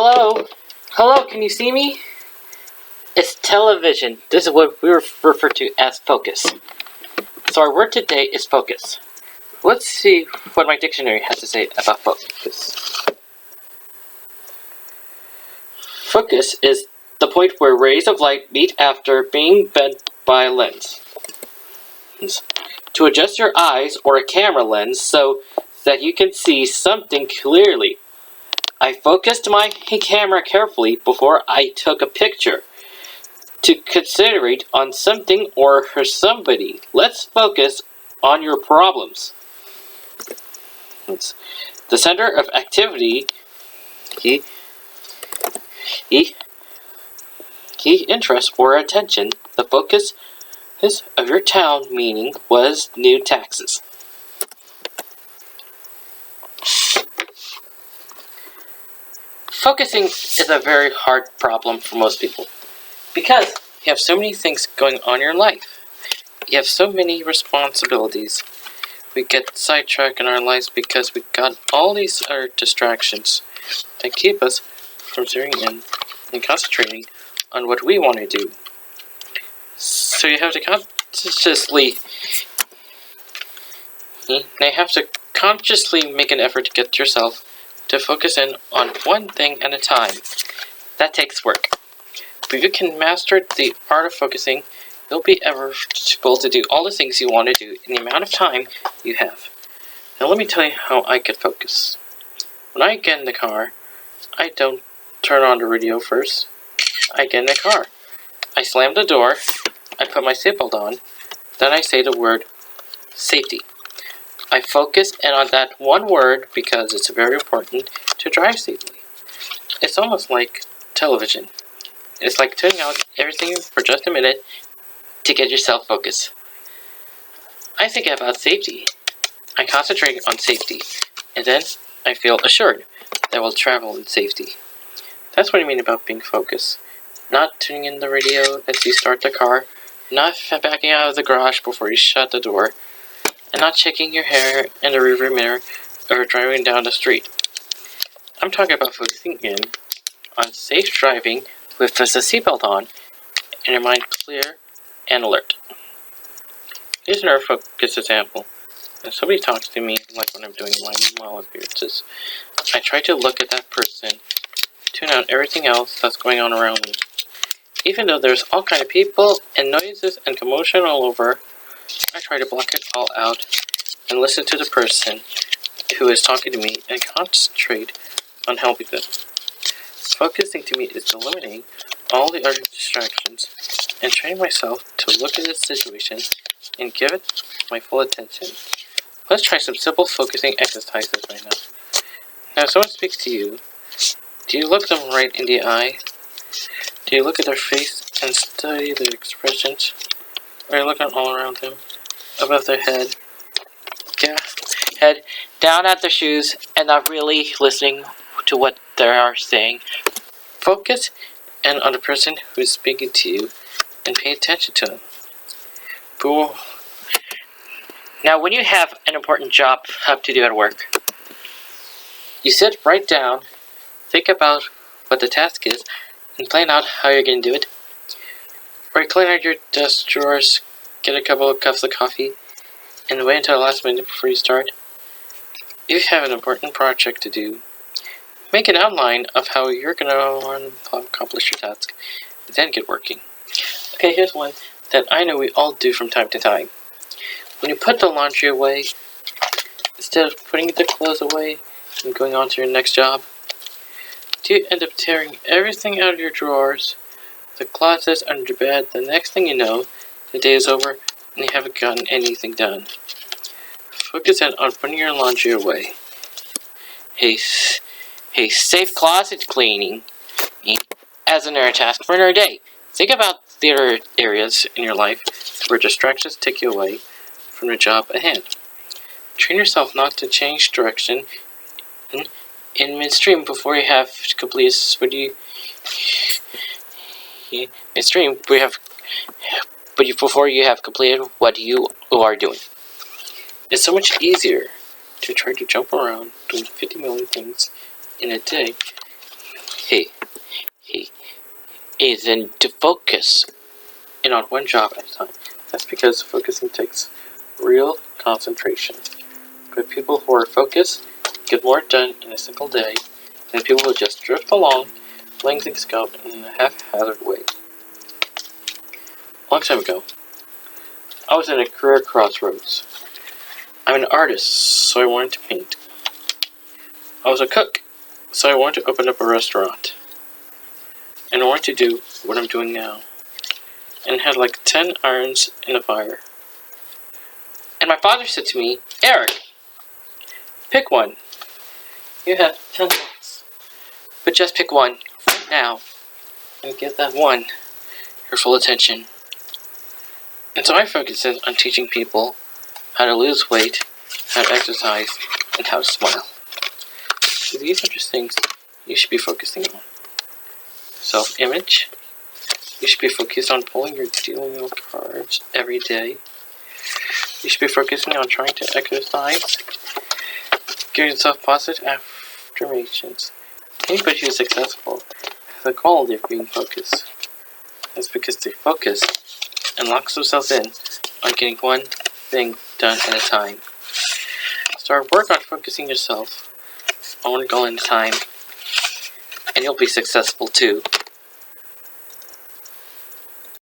Hello? Hello, can you see me? It's television. This is what we refer to as focus. So our word today is focus. Let's see what my dictionary has to say about focus. Focus is the point where rays of light meet after being bent by a lens. To adjust your eyes or a camera lens so that you can see something clearly. I focused my camera carefully before I took a picture. To concentrate on something or somebody. Let's focus on your problems. The center of activity, key interest or attention. The focus of your town meeting was new taxes. Focusing is a very hard problem for most people because you have so many things going on in your life. You have so many responsibilities. We get sidetracked in our lives because we got all these other distractions that keep us from zeroing in and concentrating on what we want to do. So you have to consciously make an effort to get yourself to focus in on one thing at a time. That takes work. But if you can master the art of focusing, you'll be able to do all the things you want to do in the amount of time you have. Now let me tell you how I get focus. When I get in the car, I don't turn on the radio first. I get in the car. I slam the door. I put my seatbelt on. Then I say the word safety. I focus in on that one word because it's very important to drive safely. It's almost like television. It's like turning out everything for just a minute to get yourself focused. I think about safety. I concentrate on safety, and then I feel assured that I will travel in safety. That's what I mean about being focused. Not tuning in the radio as you start the car, not backing out of the garage before you shut the door, and not checking your hair in the rearview mirror or driving down the street. I'm talking about focusing in on safe driving with the seatbelt on and your mind clear and alert. Here's another focus example. When somebody talks to me, like when I'm doing my mile appearances, I try to look at that person, tune out everything else that's going on around me. Even though there's all kind of people and noises and commotion all over, I try to block it all out and listen to the person who is talking to me and concentrate on helping them. Focusing to me is eliminating all the other distractions and training myself to look at the situation and give it my full attention. Let's try some simple focusing exercises right now. Now, if someone speaks to you, do you look them right in the eye? Do you look at their face and study their expressions? Or are you looking all around them, above their head, down at their shoes, and not really listening to what they are saying? Focus in on the person who is speaking to you and pay attention to them. Boom. Now, when you have an important job to do at work, you sit right down, think about what the task is, and plan out how you're going to do it. Or you clean out your desk drawers, get a couple of cups of coffee, and wait until the last minute before you start. If you have an important project to do, make an outline of how you're going to accomplish your task, and then get working. Okay, here's one that I know we all do from time to time. When you put the laundry away, instead of putting the clothes away and going on to your next job, do you end up tearing everything out of your drawers, the closets, under your bed? The next thing you know, the day is over and you haven't gotten anything done. Focus in on putting your laundry away. Hey, safe closet cleaning as another task for another day. Think about the other areas in your life where distractions take you away from the job at hand. Train yourself not to change direction in midstream before you have completed before you have completed what you are doing. It's so much easier to try to jump around doing 50 million things in a day He is in to focus in on one job at a time. That's because focusing takes real concentration. But people who are focused get more done in a single day than people who just drift along, letting things go in a haphazard way. A long time ago, I was in a career crossroads. I'm an artist, so I wanted to paint. I was a cook, so I wanted to open up a restaurant. And I wanted to do what I'm doing now. And had like 10 irons in the fire. And my father said to me, Eric, pick one. You have 10 minutes. But just pick one now. And give that one your full attention. And so I focused on teaching people how to lose weight, how to exercise, and how to smile. So these are just things you should be focusing on. Self-image. You should be focused on pulling your dealing cards every day. You should be focusing on trying to exercise. Give yourself positive affirmations. Anybody who's successful has a quality of being focused. That's because they focus and lock themselves in on getting one thing done at a time. Start work on focusing yourself on one goal at a time, and you'll be successful too.